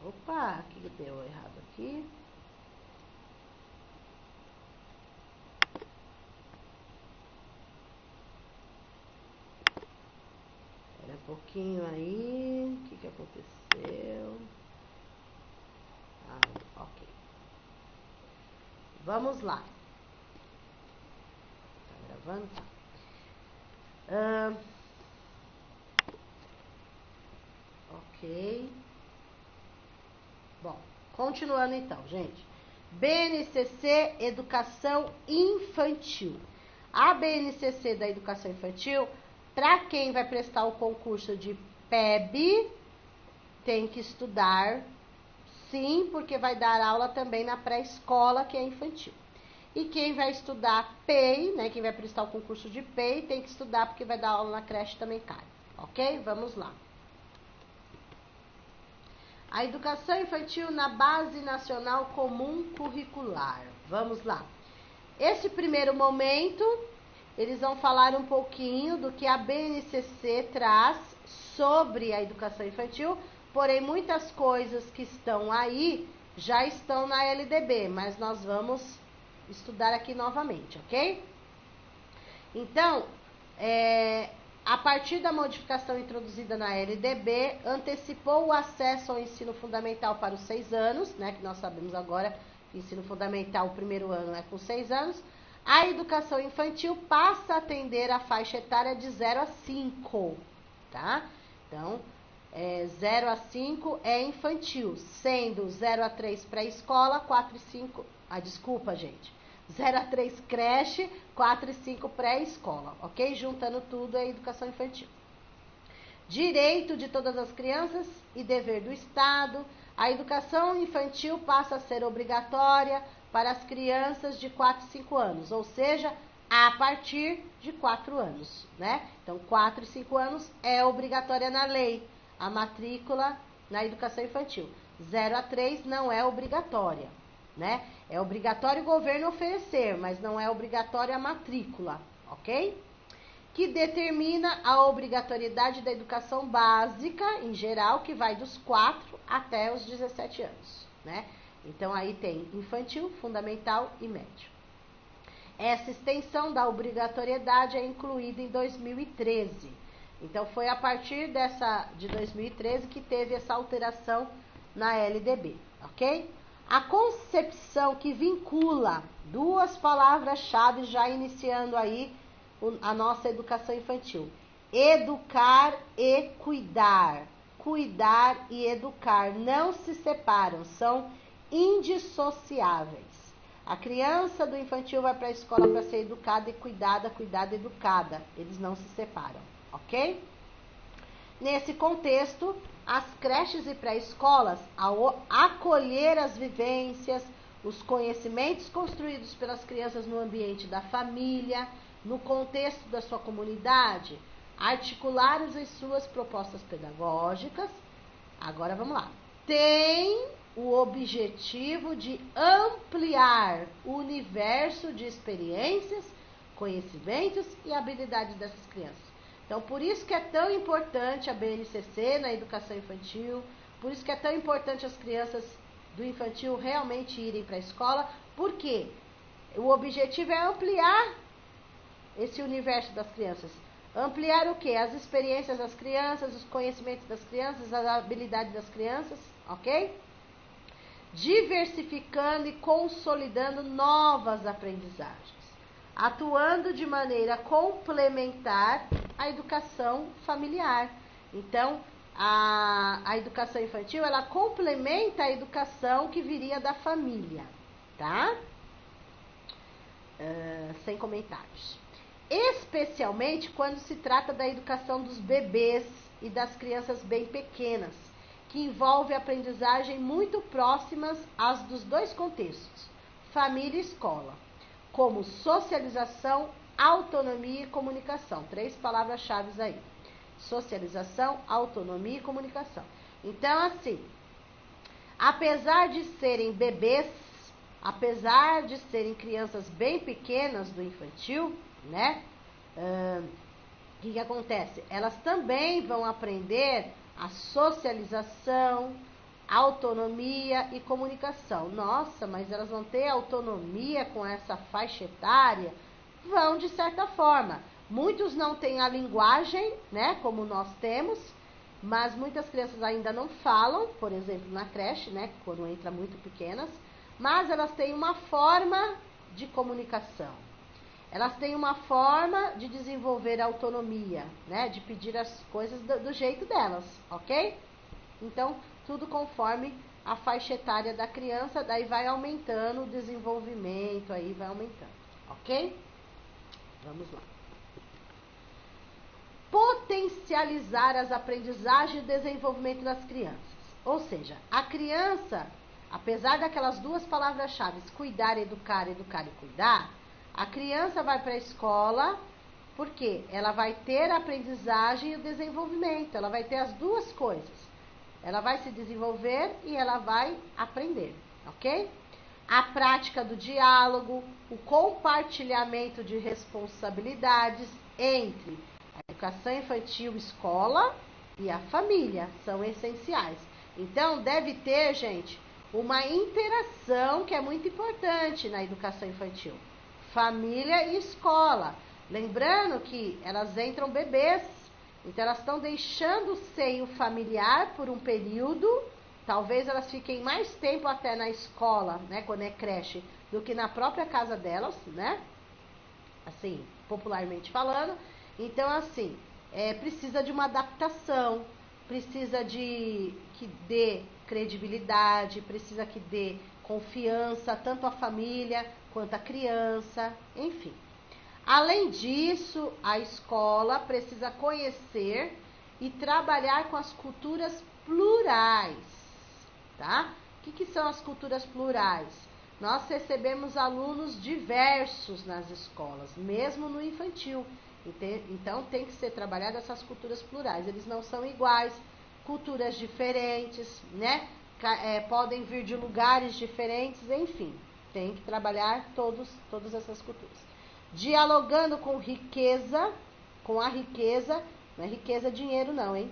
Opa, o que deu errado aqui? Espera um pouquinho aí. O que aconteceu? Ok. Vamos lá. Tá gravando? Tá. Ok. Bom, continuando então, gente. BNCC Educação Infantil. A BNCC da Educação Infantil, para quem vai prestar o concurso de PEB, tem que estudar, sim, porque vai dar aula também na pré-escola, que é infantil. E quem vai estudar PEI, né, quem vai prestar o concurso de PEI, tem que estudar porque vai dar aula na creche também cai. Ok? Vamos lá. A educação infantil na Base Nacional Comum Curricular. Vamos lá. Esse primeiro momento, eles vão falar um pouquinho do que a BNCC traz sobre a educação infantil, porém muitas coisas que estão aí já estão na LDB, mas nós vamos estudar aqui novamente, ok? Então, a partir da modificação introduzida na LDB, antecipou o acesso ao ensino fundamental para os 6 anos, né, que nós sabemos agora que o ensino fundamental, o primeiro ano é com 6 anos, a educação infantil passa a atender a faixa etária de 0 a 5, tá? Então, 0 a 5 é infantil, sendo 0 a 3 pré-escola, 4 e 5... desculpa, gente. 0 a 3 creche, 4 e 5 pré-escola, ok? Juntando tudo é educação infantil. Direito de todas as crianças e dever do Estado. A educação infantil passa a ser obrigatória para as crianças de 4 e 5 anos, ou seja, a partir de 4 anos, né? Então, 4 e 5 anos é obrigatória na lei, a matrícula na educação infantil. 0 a 3 não é obrigatória, né? É obrigatório o governo oferecer, mas não é obrigatória a matrícula, ok? Que determina a obrigatoriedade da educação básica, em geral, que vai dos 4 até os 17 anos, né? Então, aí tem infantil, fundamental e médio. Essa extensão da obrigatoriedade é incluída em 2013. Então, foi a partir de 2013 que teve essa alteração na LDB, ok? A concepção que vincula duas palavras-chave já iniciando aí a nossa educação infantil. Educar e cuidar. Cuidar e educar não se separam, são indissociáveis. A criança do infantil vai para a escola para ser educada e cuidada, cuidada e educada. Eles não se separam, ok? Nesse contexto, as creches e pré-escolas, ao acolher as vivências, os conhecimentos construídos pelas crianças no ambiente da família, no contexto da sua comunidade, articular as suas propostas pedagógicas. Agora vamos lá. Tem o objetivo de ampliar o universo de experiências, conhecimentos e habilidades dessas crianças. Então, por isso que é tão importante a BNCC na educação infantil, por isso que é tão importante as crianças do infantil realmente irem para a escola, porque o objetivo é ampliar esse universo das crianças. Ampliar o quê? As experiências das crianças, os conhecimentos das crianças, as habilidades das crianças, ok? Diversificando e consolidando novas aprendizagens, atuando de maneira complementar à educação familiar. Então, a educação infantil, ela complementa a educação que viria da família, tá? Sem comentários. Especialmente quando se trata da educação dos bebês e das crianças bem pequenas, que envolve aprendizagem muito próximas às dos dois contextos, família e escola, como socialização, autonomia e comunicação. 3 palavras-chave aí. Socialização, autonomia e comunicação. Então, assim, apesar de serem bebês, apesar de serem crianças bem pequenas do infantil, né? O que acontece? Elas também vão aprender a socialização, autonomia e comunicação. Nossa, mas elas vão ter autonomia com essa faixa etária? Vão, de certa forma. Muitos não têm a linguagem, né, como nós temos, mas muitas crianças ainda não falam, por exemplo, na creche, né, quando entra muito pequenas, mas elas têm uma forma de comunicação. Elas têm uma forma de desenvolver autonomia, né, de pedir as coisas do jeito delas, ok? Então, tudo conforme a faixa etária da criança, daí vai aumentando o desenvolvimento, aí vai aumentando, ok? Vamos lá. Potencializar as aprendizagens e o desenvolvimento das crianças. Ou seja, a criança, apesar daquelas duas palavras-chave, cuidar, educar, educar e cuidar, a criança vai para a escola porque ela vai ter a aprendizagem e o desenvolvimento, ela vai ter as duas coisas. Ela vai se desenvolver e ela vai aprender, ok? A prática do diálogo, o compartilhamento de responsabilidades entre a educação infantil, escola e a família são essenciais. Então, deve ter, gente, uma interação que é muito importante na educação infantil. Família e escola. Lembrando que elas entram bebês, então elas estão deixando o seio familiar por um período. Talvez elas fiquem mais tempo até na escola, né, quando é creche, do que na própria casa delas, né? Assim, popularmente falando. Então, assim, precisa de uma adaptação, precisa de que dê credibilidade, precisa que dê confiança, tanto à família quanto à criança, enfim. Além disso, a escola precisa conhecer e trabalhar com as culturas plurais, tá? O que são as culturas plurais? Nós recebemos alunos diversos nas escolas, mesmo no infantil. Então, tem que ser trabalhado essas culturas plurais. Eles não são iguais, culturas diferentes, né? Podem vir de lugares diferentes, enfim. Tem que trabalhar todas essas culturas. Dialogando com riqueza, com a riqueza, não é riqueza dinheiro não, hein?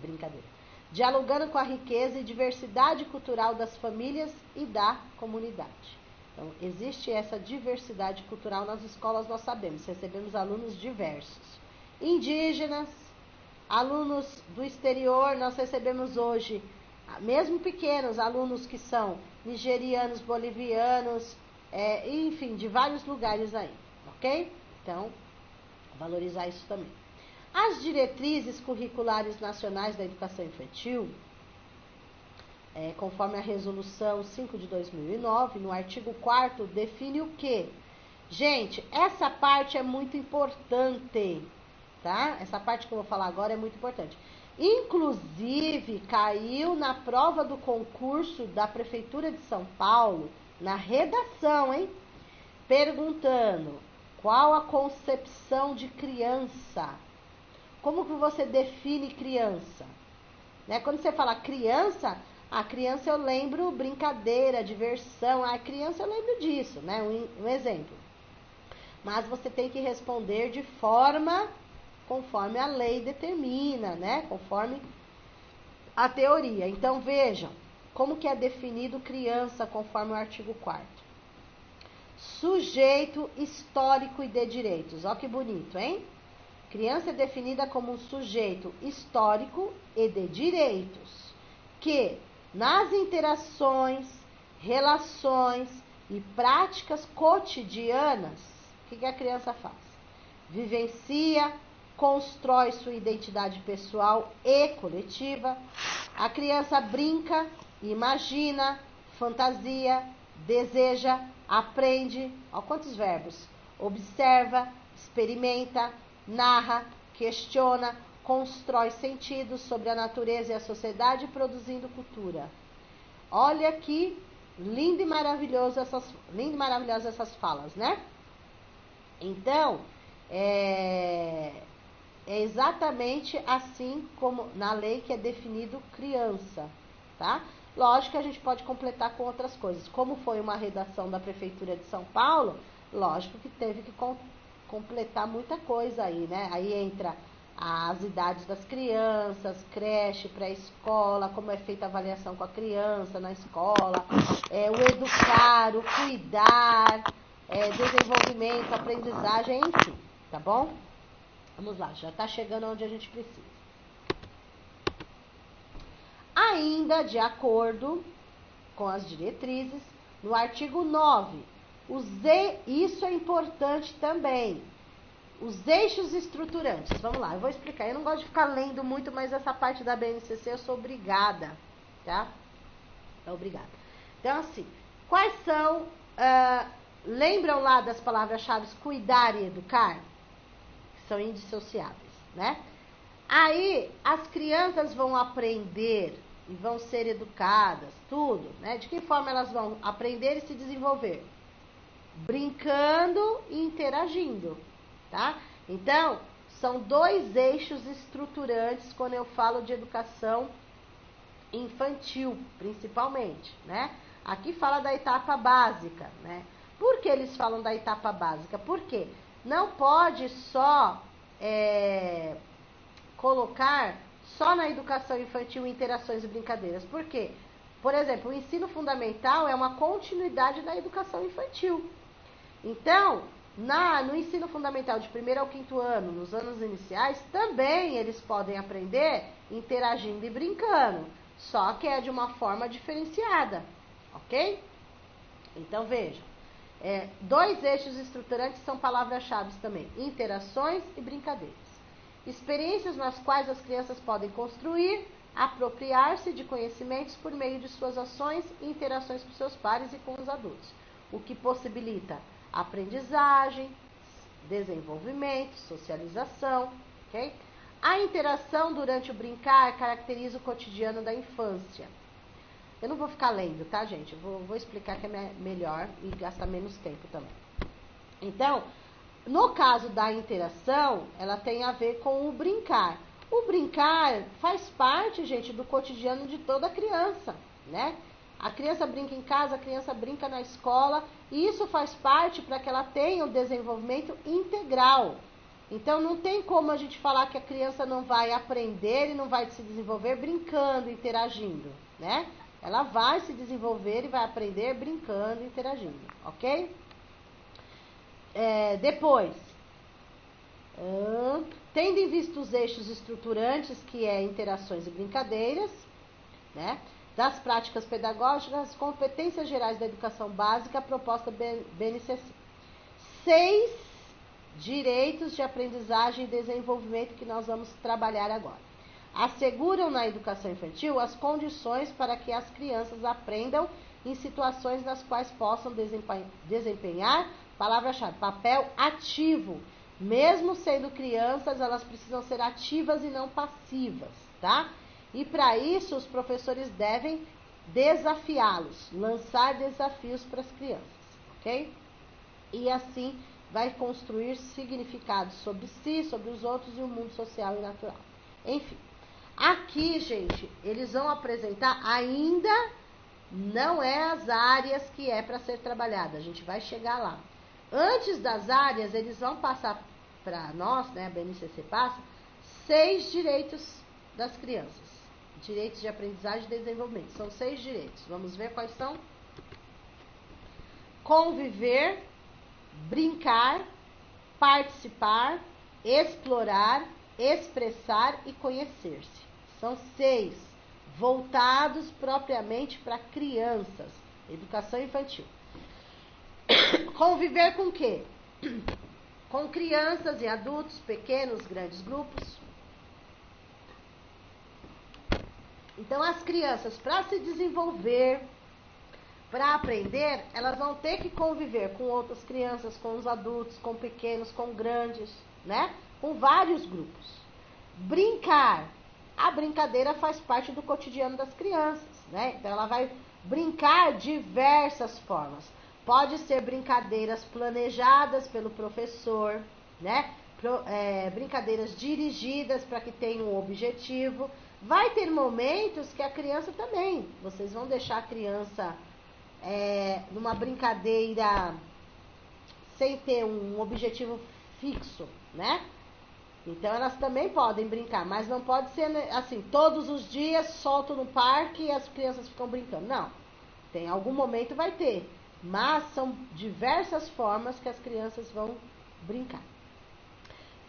Brincadeira. Dialogando com a riqueza e diversidade cultural das famílias e da comunidade. Então, existe essa diversidade cultural nas escolas, nós sabemos, recebemos alunos diversos. Indígenas, alunos do exterior, nós recebemos hoje, mesmo pequenos, alunos que são nigerianos, bolivianos, enfim, de vários lugares aí, ok? Então, valorizar isso também. As diretrizes curriculares nacionais da educação infantil, conforme a resolução 5 de 2009, no artigo 4º, define o quê? Gente, essa parte é muito importante, tá? Essa parte que eu vou falar agora é muito importante. Inclusive, caiu na prova do concurso da Prefeitura de São Paulo, na redação, hein? Perguntando qual a concepção de criança. Como que você define criança? Né? Quando você fala criança, a criança eu lembro brincadeira, diversão. A criança eu lembro disso, né? Um exemplo. Mas você tem que responder de forma conforme a lei determina, né? Conforme a teoria. Então, vejam, como que é definido criança conforme o artigo 4º. Sujeito histórico e de direitos. Ó que bonito, hein? Criança é definida como um sujeito histórico e de direitos, que nas interações, relações e práticas cotidianas, o que a criança faz? Vivencia, constrói sua identidade pessoal e coletiva. A criança brinca, imagina, fantasia, deseja, aprende. Ó, quantos verbos? Observa, experimenta, narra, questiona, constrói sentidos sobre a natureza e a sociedade, produzindo cultura. Olha que lindo e maravilhoso maravilhosas essas falas, né? Então, é exatamente assim como na lei que é definido criança, tá? Lógico que a gente pode completar com outras coisas. Como foi uma redação da Prefeitura de São Paulo, lógico que teve que completar muita coisa aí, né? Aí entra as idades das crianças, creche, pré-escola, como é feita a avaliação com a criança na escola, o educar, o cuidar, desenvolvimento, aprendizagem, enfim, tá bom? Vamos lá, já está chegando onde a gente precisa. Ainda de acordo com as diretrizes, no artigo 9, isso é importante também, os eixos estruturantes. Vamos lá, eu vou explicar. Eu não gosto de ficar lendo muito, mas essa parte da BNCC eu sou obrigada, tá? É obrigada. Então, assim, quais são... lembram lá das palavras-chave cuidar e educar? Que são indissociáveis, né? Aí, as crianças vão aprender e vão ser educadas, tudo, né? De que forma elas vão aprender e se desenvolver? Brincando e interagindo, tá? Então, são 2 eixos estruturantes quando eu falo de educação infantil, principalmente, né? Aqui fala da etapa básica, né? Por que eles falam da etapa básica? Porque não pode só colocar só na educação infantil interações e brincadeiras. Por quê? Por exemplo, o ensino fundamental é uma continuidade da educação infantil. Então, no ensino fundamental de 1º ao 5º ano, nos anos iniciais, também eles podem aprender interagindo e brincando, só que é de uma forma diferenciada, ok? Então, veja, 2 eixos estruturantes são palavras-chave também, interações e brincadeiras. Experiências nas quais as crianças podem construir, apropriar-se de conhecimentos por meio de suas ações e interações com seus pares e com os adultos, o que possibilita aprendizagem, desenvolvimento, socialização, ok? A interação durante o brincar caracteriza o cotidiano da infância. Eu não vou ficar lendo, tá, gente? Eu vou explicar que é melhor e gasta menos tempo também. Então, no caso da interação, ela tem a ver com o brincar. O brincar faz parte, gente, do cotidiano de toda criança, né? A criança brinca em casa, a criança brinca na escola, e isso faz parte para que ela tenha o desenvolvimento integral. Então, não tem como a gente falar que a criança não vai aprender e não vai se desenvolver brincando, interagindo, né? Ela vai se desenvolver e vai aprender brincando, interagindo, ok? Depois, tendo em vista os eixos estruturantes, que é interações e brincadeiras, né? Das práticas pedagógicas, competências gerais da educação básica, proposta BNCC. 6 direitos de aprendizagem e desenvolvimento que nós vamos trabalhar agora. Asseguram na educação infantil as condições para que as crianças aprendam em situações nas quais possam desempenhar, palavra-chave, papel ativo. Mesmo sendo crianças, elas precisam ser ativas e não passivas, tá? E para isso, os professores devem desafiá-los, lançar desafios para as crianças, ok? E assim vai construir significados sobre si, sobre os outros e o mundo social e natural. Enfim, aqui, gente, eles vão apresentar ainda não é as áreas que é para ser trabalhada, a gente vai chegar lá. Antes das áreas, eles vão passar para nós, né, a BNCC passa, 6 direitos das crianças. Direitos de aprendizagem e desenvolvimento. São 6 direitos. Vamos ver quais são? Conviver, brincar, participar, explorar, expressar e conhecer-se. São 6, voltados propriamente para crianças. Educação infantil. Conviver com o quê? Com crianças e adultos, pequenos, grandes grupos. Então, as crianças, para se desenvolver, para aprender, elas vão ter que conviver com outras crianças, com os adultos, com pequenos, com grandes, né? Com vários grupos. Brincar. A brincadeira faz parte do cotidiano das crianças, né? Então, ela vai brincar de diversas formas. Pode ser brincadeiras planejadas pelo professor, né? Brincadeiras dirigidas para que tenha um objetivo. Vai ter momentos que a criança também, vocês vão deixar a criança numa brincadeira sem ter um objetivo fixo, né? Então elas também podem brincar, mas não pode ser assim, todos os dias solto no parque e as crianças ficam brincando. Não, tem algum momento vai ter, mas são diversas formas que as crianças vão brincar.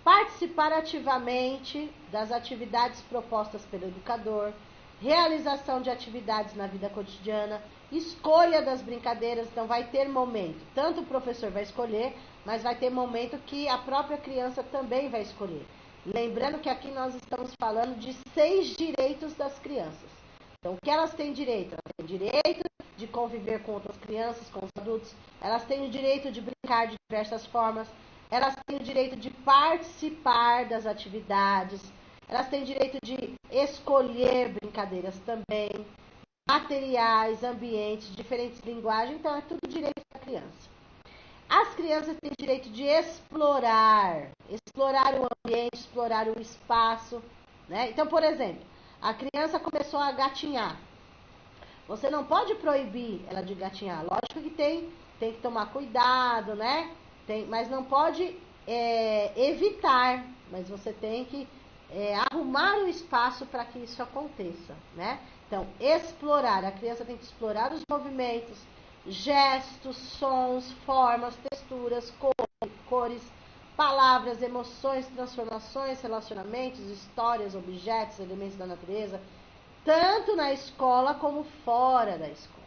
Participar ativamente das atividades propostas pelo educador, realização de atividades na vida cotidiana, escolha das brincadeiras. Então vai ter momento, tanto o professor vai escolher, mas vai ter momento que a própria criança também vai escolher. Lembrando que aqui nós estamos falando de 6 direitos das crianças. Então o que elas têm direito? Elas têm direito de conviver com outras crianças, com os adultos, elas têm o direito de brincar de diversas formas, elas têm o direito de participar das atividades, elas têm direito de escolher brincadeiras também, materiais, ambientes, diferentes linguagens, então é tudo direito da criança. As crianças têm direito de explorar o ambiente, explorar o espaço, né? Então, por exemplo, a criança começou a gatinhar. Você não pode proibir ela de gatinhar. Lógico que tem que tomar cuidado, né? Mas não pode evitar, mas você tem que arrumar o espaço para que isso aconteça, né? Então, explorar, a criança tem que explorar os movimentos, gestos, sons, formas, texturas, cores, palavras, emoções, transformações, relacionamentos, histórias, objetos, elementos da natureza, tanto na escola como fora da escola.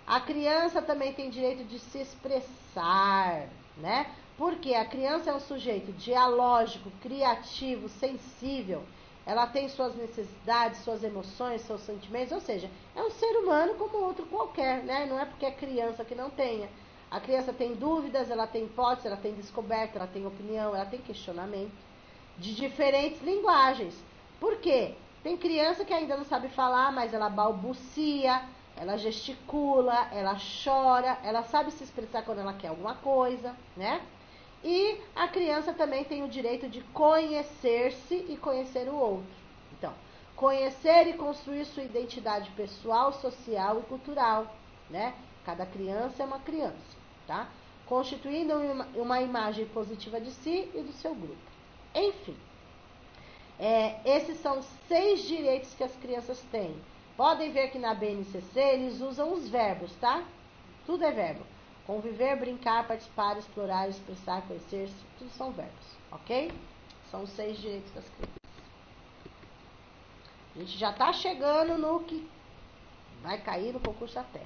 A criança também tem direito de se expressar, né? Porque a criança é um sujeito dialógico, criativo, sensível. Ela tem suas necessidades, suas emoções, seus sentimentos, ou seja, é um ser humano como outro qualquer, né? Não é porque é criança que não tenha. A criança tem dúvidas, ela tem hipóteses, ela tem descoberta, ela tem opinião, ela tem questionamento de diferentes linguagens. Por quê? Tem criança que ainda não sabe falar, mas ela balbucia, ela gesticula, ela chora, ela sabe se expressar quando ela quer alguma coisa, né? E a criança também tem o direito de conhecer-se e conhecer o outro. Então, conhecer e construir sua identidade pessoal, social e cultural, né? Cada criança é uma criança, tá? Constituindo uma imagem positiva de si e do seu grupo. Enfim, esses são os 6 direitos que as crianças têm. Podem ver que na BNCC eles usam os verbos, tá? Tudo é verbo. Conviver, brincar, participar, explorar, expressar, conhecer-se, tudo são verbos, ok? São os 6 direitos das crianças. A gente já está chegando no que vai cair no concurso até.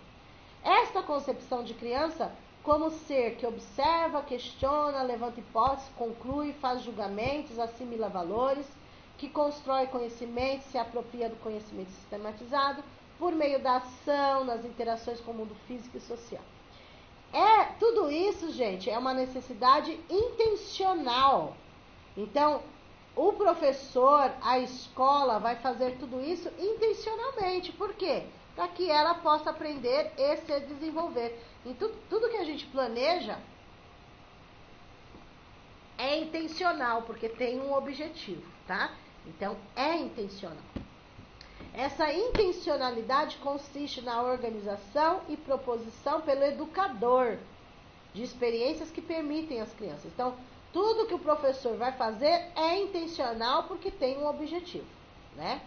Esta concepção de criança como ser que observa, questiona, levanta hipóteses, conclui, faz julgamentos, assimila valores, que constrói conhecimento, se apropria do conhecimento sistematizado por meio da ação, nas interações com o mundo físico e social. Tudo isso, gente, é uma necessidade intencional. Então, o professor, a escola vai fazer tudo isso intencionalmente. Por quê? Para que ela possa aprender e se desenvolver. E tudo que a gente planeja é intencional, porque tem um objetivo, tá? Então, é intencional. Essa intencionalidade consiste na organização e proposição pelo educador de experiências que permitem às crianças. Então, tudo que o professor vai fazer é intencional porque tem um objetivo, né?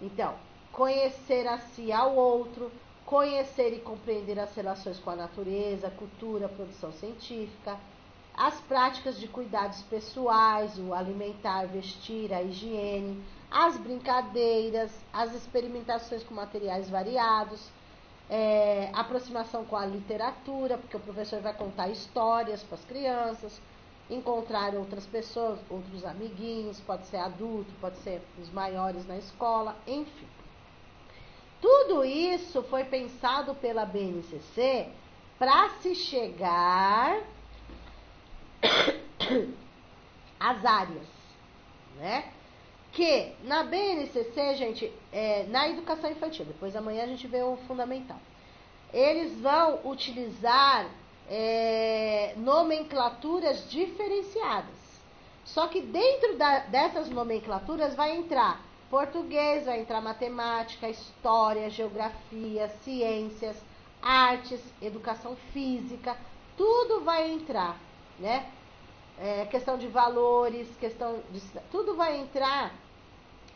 Então, conhecer a si ao outro, conhecer e compreender as relações com a natureza, cultura, produção científica, as práticas de cuidados pessoais, o alimentar, vestir, a higiene, as brincadeiras, as experimentações com materiais variados, aproximação com a literatura, porque o professor vai contar histórias para as crianças, encontrar outras pessoas, outros amiguinhos, pode ser adulto, pode ser os maiores na escola, enfim. Tudo isso foi pensado pela BNCC para se chegar às áreas, né? Que na BNCC, gente, na educação infantil, depois amanhã a gente vê o fundamental, eles vão utilizar nomenclaturas diferenciadas. Só que dentro dessas nomenclaturas vai entrar português, vai entrar matemática, história, geografia, ciências, artes, educação física, tudo vai entrar, né? questão de valores, questão de... Tudo vai entrar,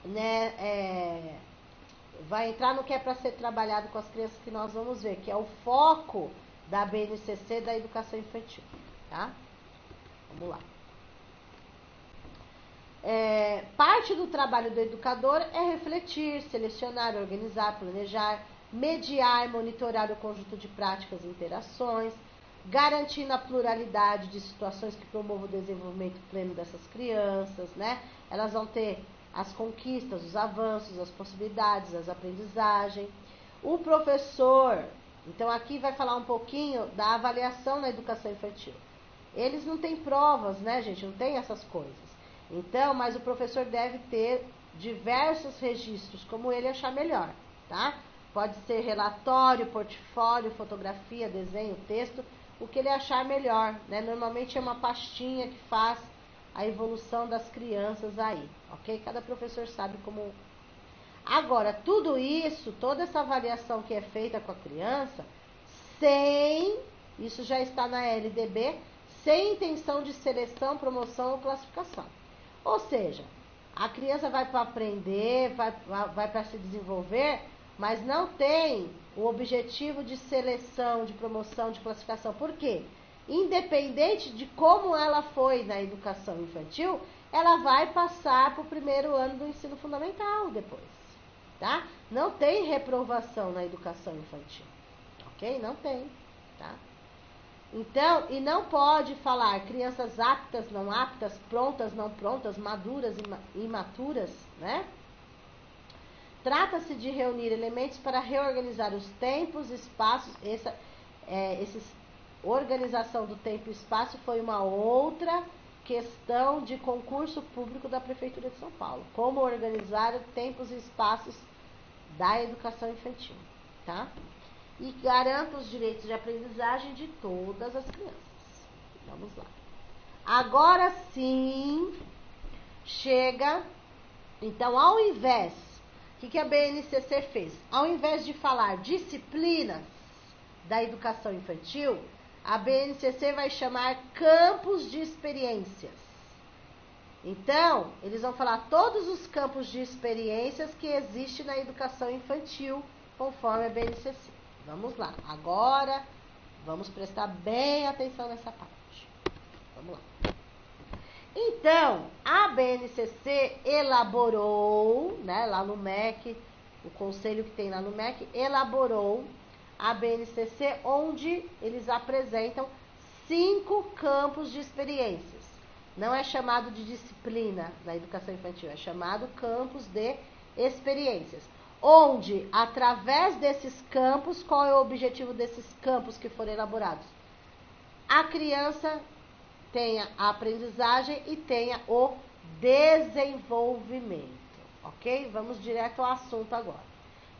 né, vai entrar no que é para ser trabalhado com as crianças, que nós vamos ver, que é o foco da BNCC, da educação infantil, tá? Vamos lá. Parte do trabalho do educador é refletir, selecionar, organizar, planejar, mediar e monitorar o conjunto de práticas e interações, garantindo a pluralidade de situações que promovam o desenvolvimento pleno dessas crianças, né? Elas vão ter as conquistas, os avanços, as possibilidades, as aprendizagens. O professor, então aqui vai falar um pouquinho da avaliação na educação infantil. Eles não têm provas, né, gente? Não tem essas coisas. Então, mas o professor deve ter diversos registros, como ele achar melhor, tá? Pode ser relatório, portfólio, fotografia, desenho, texto, o que ele achar melhor, né? Normalmente é uma pastinha que faz a evolução das crianças aí, ok? Cada professor sabe como... Agora, tudo isso, toda essa avaliação que é feita com a criança, isso já está na LDB, sem intenção de seleção, promoção ou classificação. Ou seja, a criança vai para aprender, vai para se desenvolver, mas não tem o objetivo de seleção, de promoção, de classificação. Por quê? Independente de como ela foi na educação infantil, ela vai passar para o primeiro ano do ensino fundamental depois, tá? Não tem reprovação na educação infantil, ok? Não tem, tá? Então, e não pode falar crianças aptas, não aptas, prontas, não prontas, maduras e imaturas, né? Trata-se de reunir elementos para reorganizar os tempos, espaços. Organização do tempo e espaço foi uma outra questão de concurso público da Prefeitura de São Paulo. Como organizar tempos e espaços da educação infantil, tá? E garanta os direitos de aprendizagem de todas as crianças. Vamos lá. Agora sim, chega. Então, ao invés, o que a BNCC fez? Ao invés de falar disciplinas da educação infantil, a BNCC vai chamar campos de experiências. Então, eles vão falar todos os campos de experiências que existem na educação infantil, conforme a BNCC. Vamos lá. Agora, vamos prestar bem atenção nessa parte. Vamos lá. Então, a BNCC elaborou, né, lá no MEC, o conselho que tem lá no MEC, elaborou a BNCC, onde eles apresentam 5 campos de experiências. Não é chamado de disciplina na educação infantil, é chamado campos de experiências. Onde, através desses campos, qual é o objetivo desses campos que foram elaborados? A criança tenha a aprendizagem e tenha o desenvolvimento, ok? Vamos direto ao assunto agora.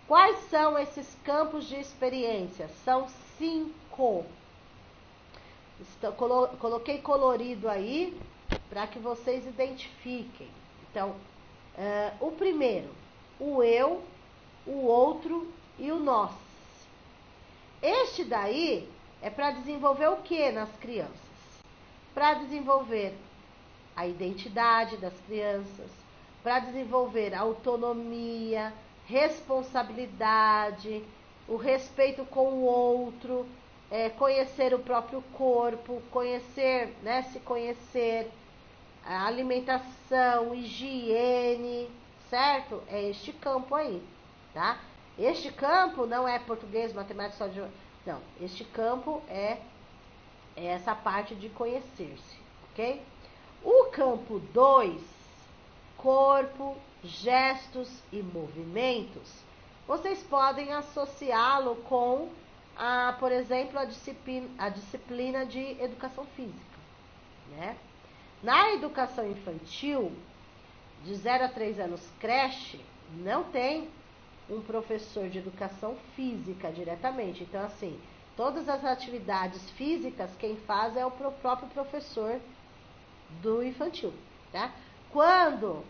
Quais são esses campos de experiência? São 5. Coloquei colorido aí para que vocês identifiquem. Então, o primeiro, o eu, o outro e o nós. Este daí é para desenvolver o que nas crianças? Para desenvolver a identidade das crianças, para desenvolver a autonomia, responsabilidade, o respeito com o outro, conhecer o próprio corpo, conhecer, né, se conhecer, a alimentação, higiene, certo? É este campo aí, tá? Este campo não é português, matemática, só de... Não, este campo é essa parte de conhecer-se, ok? O campo 2, corpo, gestos e movimentos, vocês podem associá-lo com, por exemplo, a disciplina de educação física, né? Na educação infantil, de 0 a 3 anos, creche, não tem um professor de educação física diretamente. Então, assim, todas as atividades físicas, quem faz é o próprio professor do infantil, tá? Quando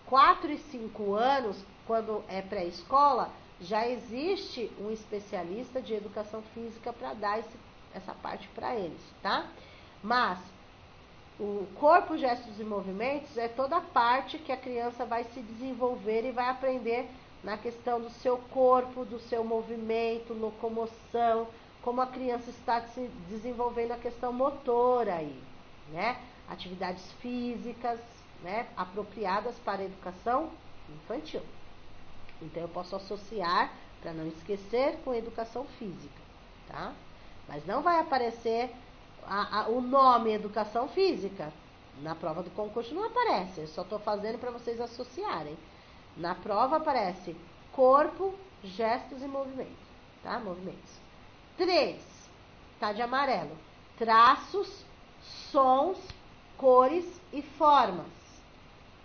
4 e 5 anos, quando é pré-escola, já existe um especialista de educação física para dar essa parte para eles, tá? Mas O corpo, gestos e movimentos é toda a parte que a criança vai se desenvolver e vai aprender na questão do seu corpo, do seu movimento, locomoção, como a criança está se desenvolvendo a questão motora aí, né? Atividades físicas, né, apropriadas para a educação infantil. Então eu posso associar, para não esquecer, com educação física, tá? Mas não vai aparecer o nome educação física. Na prova do concurso não aparece, eu só estou fazendo para vocês associarem. Na prova aparece corpo, gestos e movimentos, tá? Movimentos. 3, tá de amarelo. Traços, sons, cores e formas.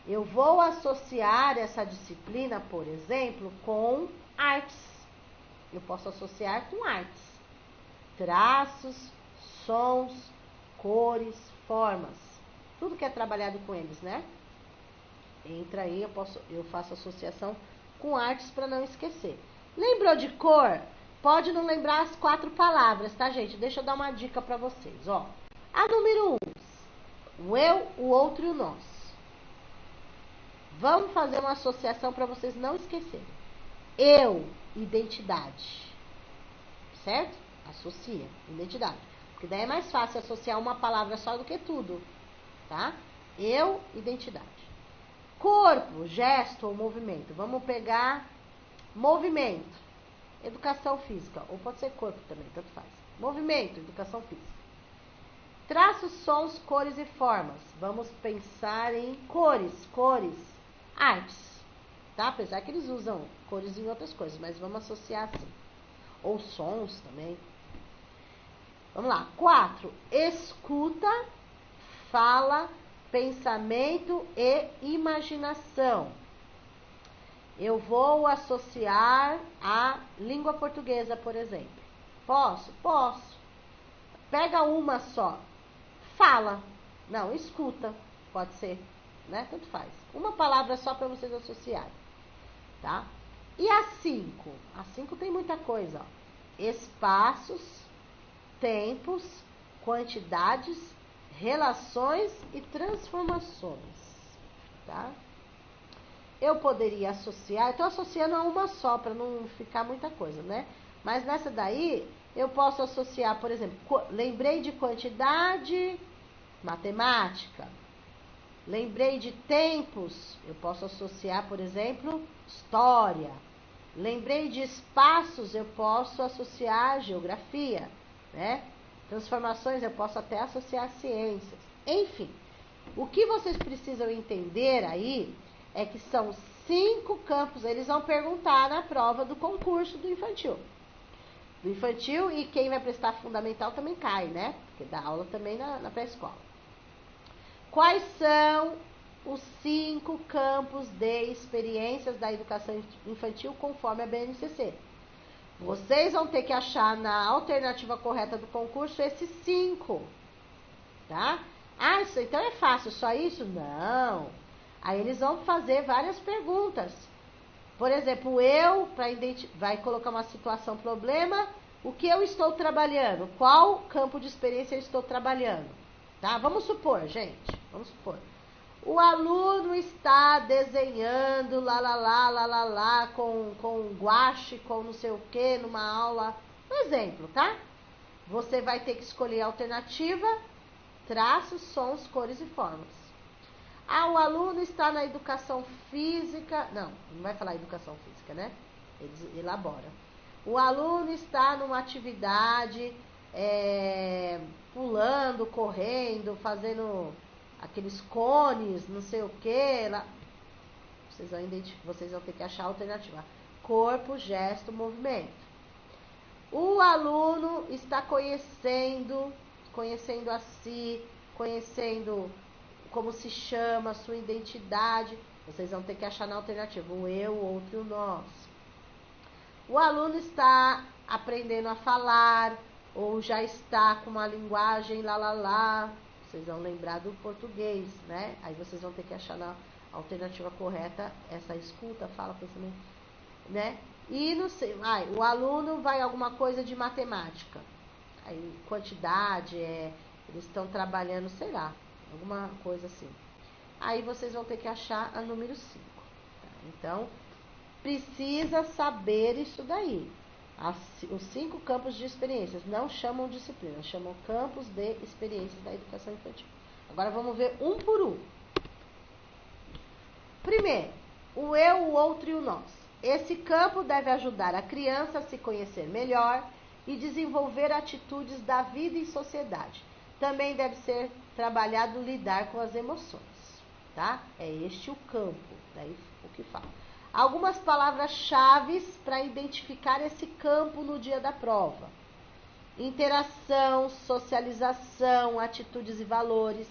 Eu vou associar essa disciplina, por exemplo, com artes. Eu posso associar com artes. Traços, sons, cores, formas. Tudo que é trabalhado com eles, né? Entra aí, eu faço associação com artes para não esquecer. Lembrou de cor? Pode não lembrar as 4 palavras, tá, gente? Deixa eu dar uma dica para vocês, ó. A número 1, o eu, o outro e o nós. Vamos fazer uma associação para vocês não esquecerem. Eu, identidade. Certo? Associa, identidade. Porque daí é mais fácil associar uma palavra só do que tudo. Tá? Eu, identidade. Corpo, gesto ou movimento. Vamos pegar movimento. Educação física. Ou pode ser corpo também, tanto faz. Movimento, educação física. Traços, sons, cores e formas. Vamos pensar em cores, artes, tá? Apesar que eles usam cores em outras coisas, mas vamos associar assim. Ou sons também. Vamos lá. 4, escuta, fala, pensamento e imaginação. Eu vou associar a língua portuguesa, por exemplo. Posso? Posso. Pega uma só. Fala. Não, escuta. Pode ser, né? Tanto faz. Uma palavra só para vocês associarem, tá? E a 5? A 5 tem muita coisa, ó. Espaços, tempos, quantidades, relações e transformações, tá? Eu poderia associar, eu estou associando a uma só para não ficar muita coisa, né? Mas nessa daí, eu posso associar, por exemplo, lembrei de quantidade, matemática. Lembrei de tempos, eu posso associar, por exemplo, história. Lembrei de espaços, eu posso associar geografia, né? Transformações, eu posso até associar ciências. Enfim, o que vocês precisam entender aí é que são 5 campos, eles vão perguntar na prova do concurso do infantil. Do infantil, e quem vai prestar fundamental também cai, né? Porque dá aula também na pré-escola. Quais são os 5 campos de experiências da educação infantil conforme a BNCC? Vocês vão ter que achar na alternativa correta do concurso esses 5, tá? Ah, isso então é fácil, só isso? Não. Aí eles vão fazer várias perguntas. Por exemplo, vai colocar uma situação, problema, o que eu estou trabalhando? Qual campo de experiência eu estou trabalhando? Tá? Vamos supor, gente, vamos supor. O aluno está desenhando, com guache, com não sei o que, numa aula. Um exemplo, tá? Você vai ter que escolher a alternativa, traços, sons, cores e formas. Ah, o aluno está na educação física. Não vai falar educação física, né? Eles elaboram. O aluno está numa atividade, pulando, correndo, fazendo aqueles cones, não sei o que. Vocês vão ter que achar a alternativa. Corpo, gesto, movimento. O aluno está conhecendo a si, conhecendo como se chama, sua identidade. Vocês vão ter que achar na alternativa o eu, o outro e o nós. O aluno está aprendendo a falar, ou já está com uma linguagem vocês vão lembrar do português, né? Aí vocês vão ter que achar na alternativa correta essa escuta, fala, pensamento, né? E não sei, o aluno vai alguma coisa de matemática. Aí quantidade, eles estão trabalhando, sei lá, alguma coisa assim. Aí vocês vão ter que achar a número 5. Tá? Então, precisa saber isso daí. Os 5 campos de experiências. Não chamam disciplina, chamam campos de experiências da educação infantil. Agora vamos ver um por um. Primeiro, o eu, o outro e o nós. Esse campo deve ajudar a criança a se conhecer melhor e desenvolver atitudes da vida em sociedade. Também deve ser trabalhado lidar com as emoções, tá? É este o campo, daí o que fala. Algumas palavras-chave para identificar esse campo no dia da prova: interação, socialização, atitudes e valores,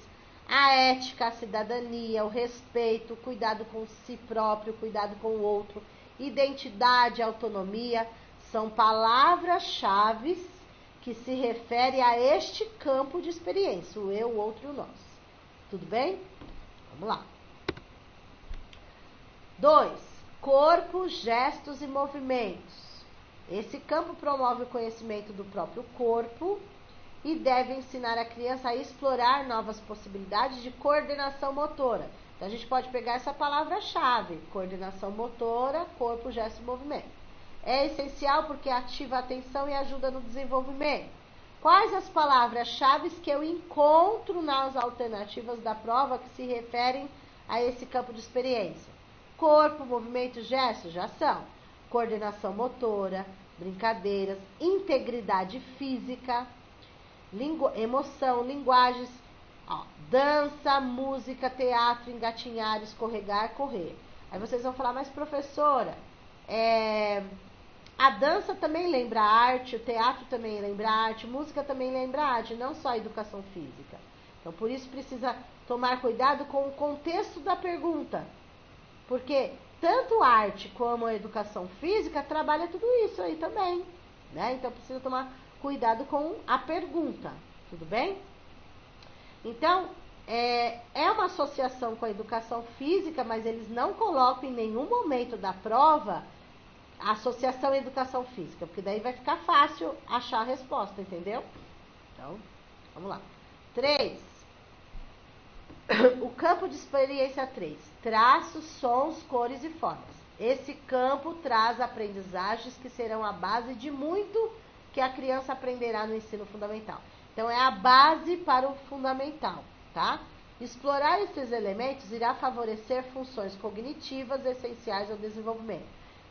a ética, a cidadania, o respeito, cuidado com si próprio, cuidado com o outro, identidade, autonomia, são palavras-chave que se referem a este campo de experiência, o eu, o outro e o nós. Tudo bem? Vamos lá. 2. Corpo, gestos e movimentos. Esse campo promove o conhecimento do próprio corpo e deve ensinar a criança a explorar novas possibilidades de coordenação motora. Então, a gente pode pegar essa palavra-chave, coordenação motora, corpo, gesto e movimento. É essencial porque ativa a atenção e ajuda no desenvolvimento. Quais as palavras-chave que eu encontro nas alternativas da prova que se referem a esse campo de experiência? Corpo, movimento, gesto, já são. Coordenação motora, brincadeiras, integridade física, emoção, linguagens, dança, música, teatro, engatinhar, escorregar, correr. Aí vocês vão falar, mas professora, a dança também lembra arte, o teatro também lembra arte, música também lembra arte, não só a educação física. Então, por isso precisa tomar cuidado com o contexto da pergunta, porque tanto a arte como a educação física trabalha tudo isso aí também, né? Então, precisa tomar cuidado com a pergunta, tudo bem? Então, é uma associação com a educação física, mas eles não colocam em nenhum momento da prova a associação à educação física, porque daí vai ficar fácil achar a resposta, entendeu? Então, vamos lá. 3. O campo de experiência 3. Traços, sons, cores e formas. Esse campo traz aprendizagens que serão a base de muito que a criança aprenderá no ensino fundamental. Então, é a base para o fundamental, tá? Explorar esses elementos irá favorecer funções cognitivas essenciais ao desenvolvimento.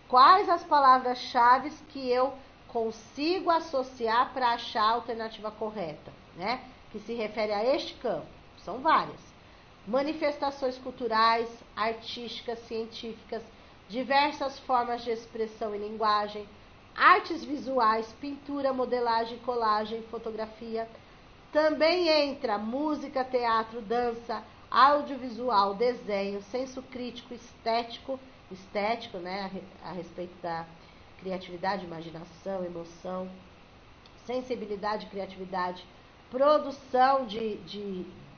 Quais as palavras-chave que eu consigo associar para achar a alternativa correta, né? Que se refere a este campo? São várias. Manifestações culturais, artísticas, científicas, diversas formas de expressão e linguagem, artes visuais, pintura, modelagem, colagem, fotografia. Também entra música, teatro, dança, audiovisual, desenho, senso crítico, estético, né, a respeito da criatividade, imaginação, emoção, sensibilidade, criatividade, produção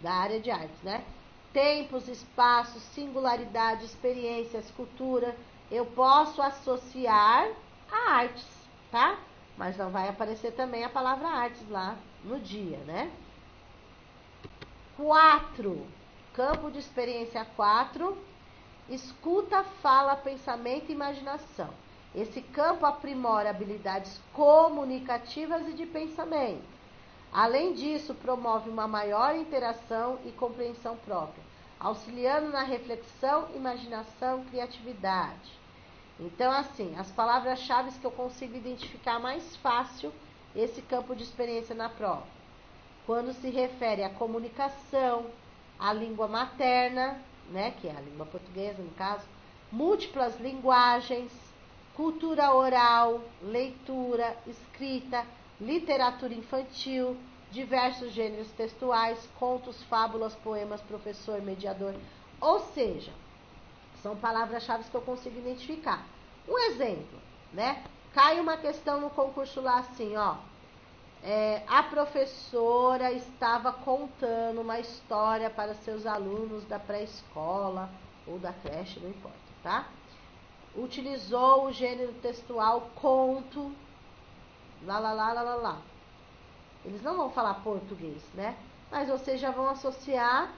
da área de artes, né? Tempos, espaços, singularidade, experiências, cultura. Eu posso associar a artes, tá? Mas não vai aparecer também a palavra artes lá no dia, né? 4. Campo de experiência 4. Escuta, fala, pensamento e imaginação. Esse campo aprimora habilidades comunicativas e de pensamento. Além disso, promove uma maior interação e compreensão própria, auxiliando na reflexão, imaginação, criatividade. Então, assim, as palavras-chave que eu consigo identificar mais fácil esse campo de experiência na prova. Quando se refere à comunicação, à língua materna, né, que é a língua portuguesa, no caso, múltiplas linguagens, cultura oral, leitura, escrita, literatura infantil, diversos gêneros textuais, contos, fábulas, poemas, professor, mediador. Ou seja, são palavras-chave que eu consigo identificar. Um exemplo, né? Cai uma questão no concurso lá assim, ó. A professora estava contando uma história para seus alunos da pré-escola ou da creche, não importa, tá? Utilizou o gênero textual conto, lá. Eles não vão falar português, né? mas vocês já vão associar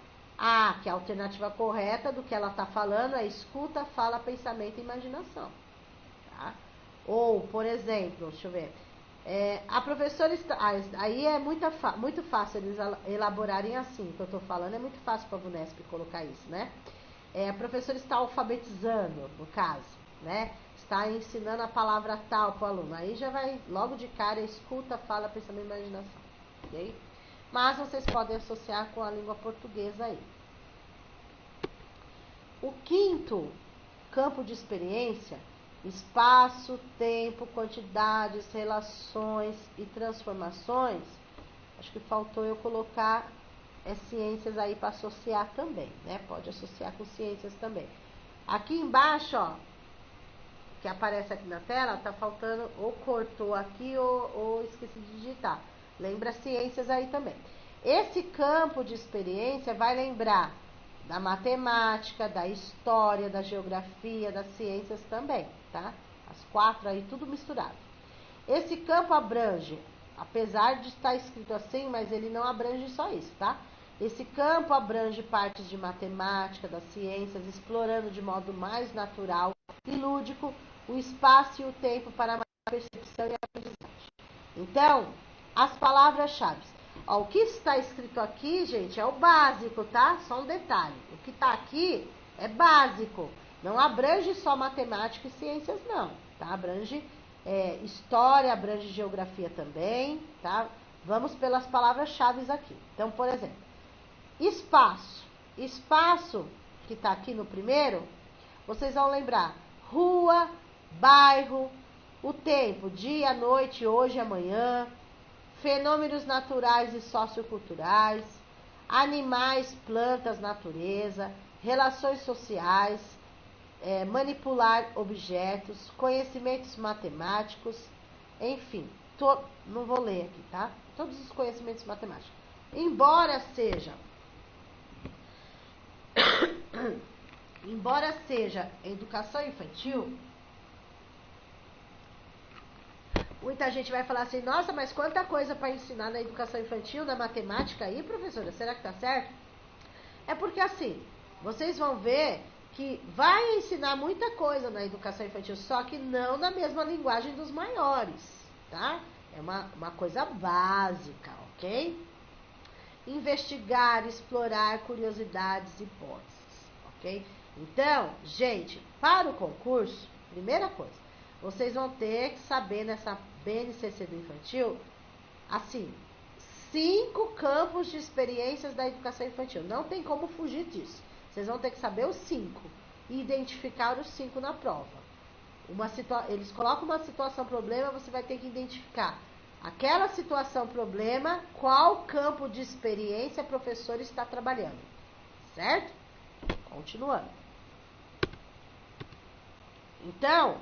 que a alternativa correta do que ela está falando é escuta, fala, pensamento e imaginação. Tá? Ou, por exemplo, deixa eu ver, a professora está... aí é muito fácil eles elaborarem assim, o que eu estou falando é muito fácil para a VUNESP colocar isso, né? A professora está alfabetizando, no caso, né? Está ensinando a palavra tal para o aluno. Aí já vai logo de cara, escuta, fala, pensamento e imaginação. Ok? Mas vocês podem associar com a língua portuguesa aí. O quinto campo de experiência, espaço, tempo, quantidades, relações e transformações. Acho que faltou eu colocar ciências aí para associar também, né? Pode associar com ciências também. Aqui embaixo, ó, que aparece aqui na tela, tá faltando, ou cortou aqui ou esqueci de digitar. Lembra ciências aí também. Esse campo de experiência vai lembrar da matemática, da história, da geografia, das ciências também, tá? As quatro aí, tudo misturado. Esse campo abrange, apesar de estar escrito assim, mas ele não abrange só isso, tá? Esse campo abrange partes de matemática, das ciências, explorando de modo mais natural e lúdico o espaço e o tempo para a percepção e a aprendizagem. Então, as palavras-chave. O que está escrito aqui, gente, é o básico, tá? Só um detalhe. O que está aqui é básico. Não abrange só matemática e ciências, não. Tá? Abrange história, abrange geografia também, tá? Vamos pelas palavras-chave aqui. Então, por exemplo, espaço. Espaço, que está aqui no primeiro, vocês vão lembrar rua, bairro, o tempo, dia, noite, hoje, amanhã, fenômenos naturais e socioculturais, animais, plantas, natureza, relações sociais, manipular objetos, conhecimentos matemáticos, enfim, não vou ler aqui, tá? Todos os conhecimentos matemáticos. Embora seja educação infantil, muita gente vai falar assim, nossa, mas quanta coisa para ensinar na educação infantil, na matemática aí, professora, será que tá certo? É porque assim, vocês vão ver que vai ensinar muita coisa na educação infantil, só que não na mesma linguagem dos maiores, tá? É uma coisa básica, ok? Investigar, explorar curiosidades e hipóteses, ok? Então, gente, para o concurso, primeira coisa, vocês vão ter que saber nessa BNCC do infantil, assim, 5 campos de experiências da educação infantil. Não tem como fugir disso. Vocês vão ter que saber os 5 e identificar os 5 na prova. Eles colocam uma situação problema, você vai ter que identificar aquela situação problema, qual campo de experiência o professor está trabalhando. Certo? Continuando. Então,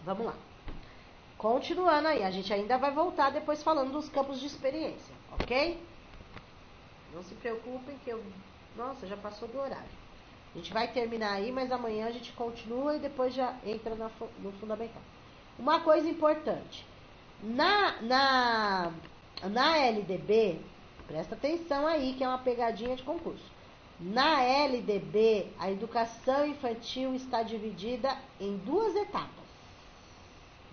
vamos lá. Continuando aí, a gente ainda vai voltar depois falando dos campos de experiência, ok? Não se preocupem que nossa, já passou do horário. A gente vai terminar aí, mas amanhã a gente continua e depois já entra no fundamental. Uma coisa importante. Na LDB, presta atenção aí que é uma pegadinha de concurso. Na LDB, a educação infantil está dividida em 2 etapas.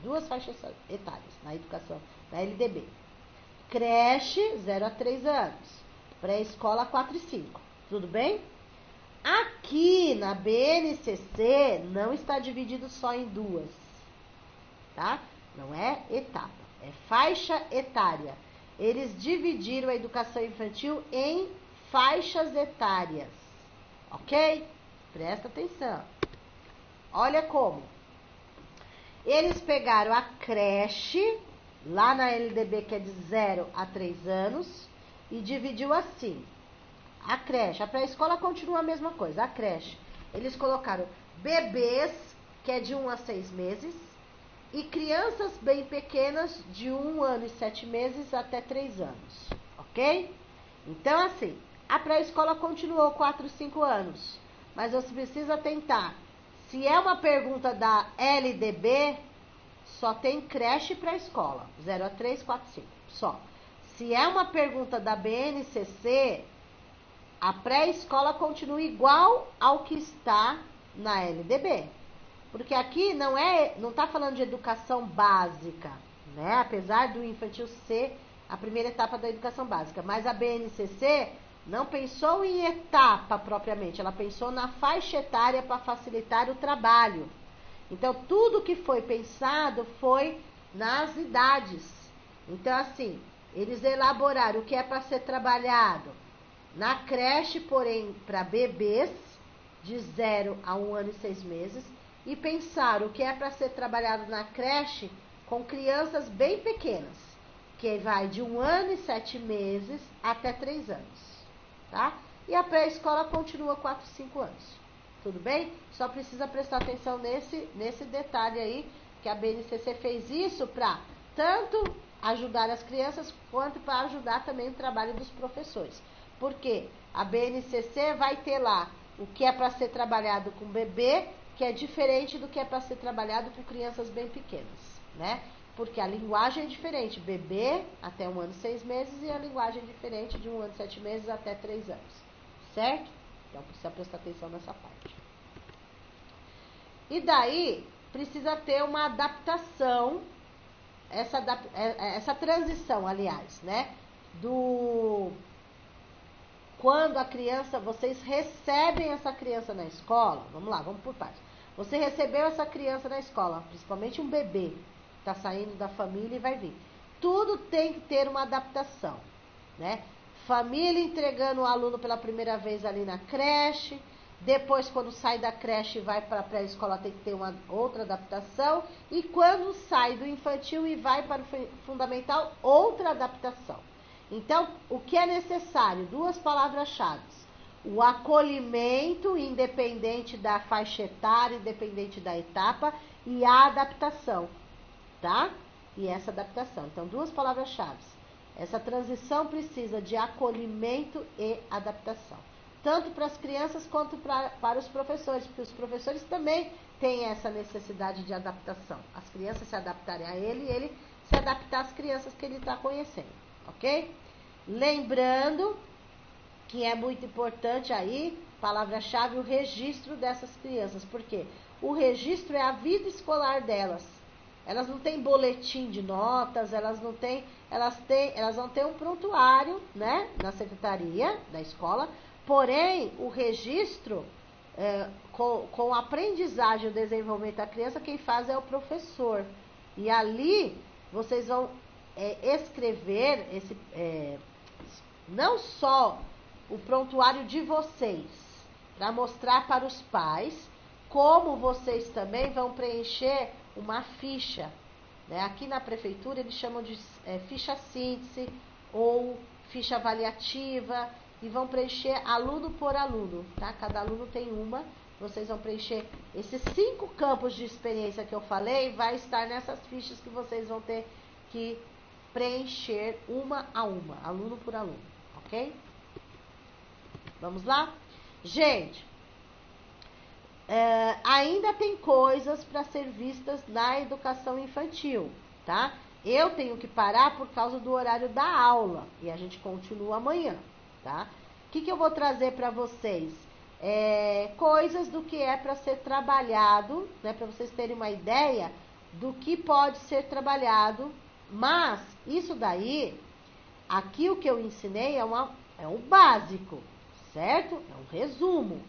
2 faixas etárias na educação, na LDB. Creche, 0 a 3 anos. Pré-escola, 4 e 5. Tudo bem? Aqui na BNCC não está dividido só em 2. Tá? Não é etapa, é faixa etária. Eles dividiram a educação infantil em faixas etárias. Ok? Presta atenção. Olha como. Eles pegaram a creche, lá na LDB que é de 0 a 3 anos, e dividiu assim. A creche, a pré-escola continua a mesma coisa. A creche, eles colocaram bebês, que é de 1 a 6 meses, e crianças bem pequenas, de 1 ano e 7 meses até 3 anos. Ok? Então, assim, a pré-escola continuou 4 e 5 anos. Mas você precisa tentar. Se é uma pergunta da LDB, só tem creche e pré-escola. 0 a 3, 4, 5. só. Se é uma pergunta da BNCC, a pré-escola continua igual ao que está na LDB. Porque aqui não está falando de educação básica, né? Apesar do infantil ser a primeira etapa da educação básica. Mas a BNCC não pensou em etapa propriamente, ela pensou na faixa etária para facilitar o trabalho. Então, tudo que foi pensado foi nas idades. Então, assim, eles elaboraram o que é para ser trabalhado na creche, porém, para bebês de 0 a 1 ano e 6 meses, e pensaram o que é para ser trabalhado na creche com crianças bem pequenas, que vai de 1 ano e 7 meses até 3 anos, tá? E a pré-escola continua 4, 5 anos. Tudo bem? Só precisa prestar atenção nesse detalhe aí, que a BNCC fez isso para tanto ajudar as crianças, quanto para ajudar também o trabalho dos professores. Porque a BNCC vai ter lá o que é para ser trabalhado com bebê, que é diferente do que é para ser trabalhado com crianças bem pequenas, né? Porque a linguagem é diferente, bebê até 1 ano e 6 meses, e a linguagem é diferente de 1 ano e 7 meses até 3 anos, certo? Então precisa prestar atenção nessa parte. E daí precisa ter uma adaptação, essa transição, aliás, né? Quando a criança, vocês recebem essa criança na escola, vamos lá, vamos por partes. Você recebeu essa criança na escola, principalmente um bebê, está saindo da família e vai vir. Tudo tem que ter uma adaptação, né? Família entregando o aluno pela primeira vez ali na creche, depois quando sai da creche e vai para a pré-escola tem que ter uma outra adaptação, e quando sai do infantil e vai para o fundamental, outra adaptação. Então, o que é necessário? 2 palavras-chave. O acolhimento, independente da faixa etária, independente da etapa, e a adaptação, tá? E essa adaptação. Então, 2 palavras-chave. Essa transição precisa de acolhimento e adaptação. Tanto para as crianças quanto para os professores, porque os professores também têm essa necessidade de adaptação. As crianças se adaptarem a ele e ele se adaptar às crianças que ele está conhecendo, ok? Lembrando que é muito importante aí, palavra-chave, o registro dessas crianças, porque o registro é a vida escolar delas. Elas não têm boletim de notas, elas vão ter um prontuário, né, na secretaria da escola, porém, o registro, com a aprendizagem e o desenvolvimento da criança, quem faz é o professor. E ali, vocês vão escrever não só o prontuário de vocês, para mostrar para os pais, como vocês também vão preencher uma ficha, né? Aqui na prefeitura eles chamam de ficha síntese ou ficha avaliativa, e vão preencher aluno por aluno, tá? Cada aluno tem uma, vocês vão preencher esses 5 campos de experiência que eu falei, vai estar nessas fichas que vocês vão ter que preencher uma a uma, aluno por aluno, ok? Vamos lá? Gente, ainda tem coisas para ser vistas na educação infantil, tá? Eu tenho que parar por causa do horário da aula, e a gente continua amanhã, tá? O que eu vou trazer para vocês? Coisas do que é para ser trabalhado, né? Para vocês terem uma ideia do que pode ser trabalhado, mas isso daí, aqui o que eu ensinei é um básico, certo? É um resumo.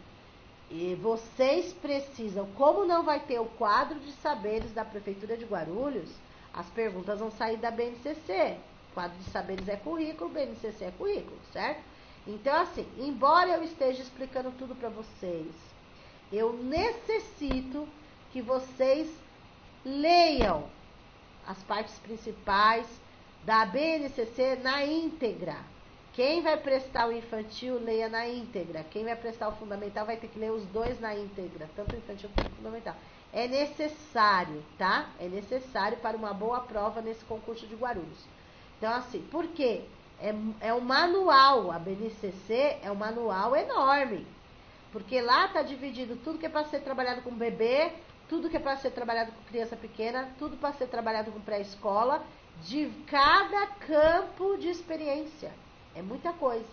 E vocês precisam, como não vai ter o quadro de saberes da Prefeitura de Guarulhos, as perguntas vão sair da BNCC. O quadro de saberes é currículo, BNCC é currículo, certo? Então, assim, embora eu esteja explicando tudo para vocês, eu necessito que vocês leiam as partes principais da BNCC na íntegra. Quem vai prestar o infantil, leia na íntegra. Quem vai prestar o fundamental vai ter que ler os 2 na íntegra, tanto o infantil quanto o fundamental. É necessário, tá? É necessário para uma boa prova nesse concurso de Guarulhos. Então, assim, por quê? É um manual, a BNCC é um manual enorme. Porque lá está dividido tudo que é para ser trabalhado com bebê, tudo que é para ser trabalhado com criança pequena, tudo para ser trabalhado com pré-escola de cada campo de experiência. É muita coisa.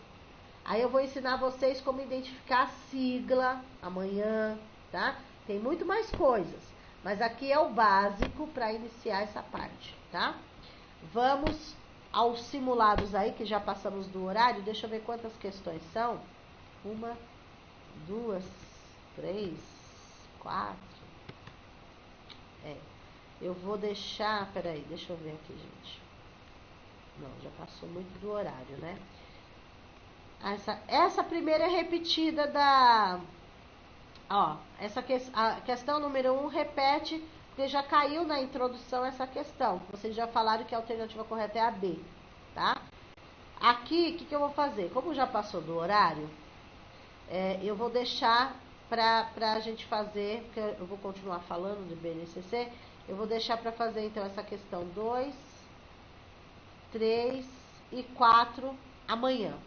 Aí eu vou ensinar vocês como identificar a sigla amanhã, tá? Tem muito mais coisas, mas aqui é o básico para iniciar essa parte, tá? Vamos aos simulados aí, que já passamos do horário. Deixa eu ver quantas questões são. 1, 2, 3, 4. Eu vou deixar... Peraí, deixa eu ver aqui, gente. Não, já passou muito do horário, né? Essa primeira é repetida da... Ó, a questão número 1 repete, porque já caiu na introdução essa questão. Vocês já falaram que a alternativa correta é a B, tá? Aqui, o que eu vou fazer? Como já passou do horário, eu vou deixar pra gente fazer, porque eu vou continuar falando de BNCC, eu vou deixar pra fazer, então, essa questão 2, 3 e 4 amanhã,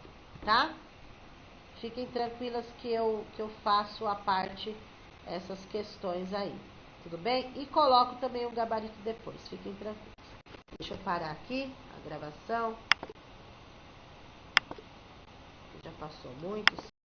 tá? Fiquem tranquilas que eu faço a parte, essas questões aí, tudo bem? E coloco também o gabarito depois, fiquem tranquilos. Deixa eu parar aqui a gravação. Já passou muito.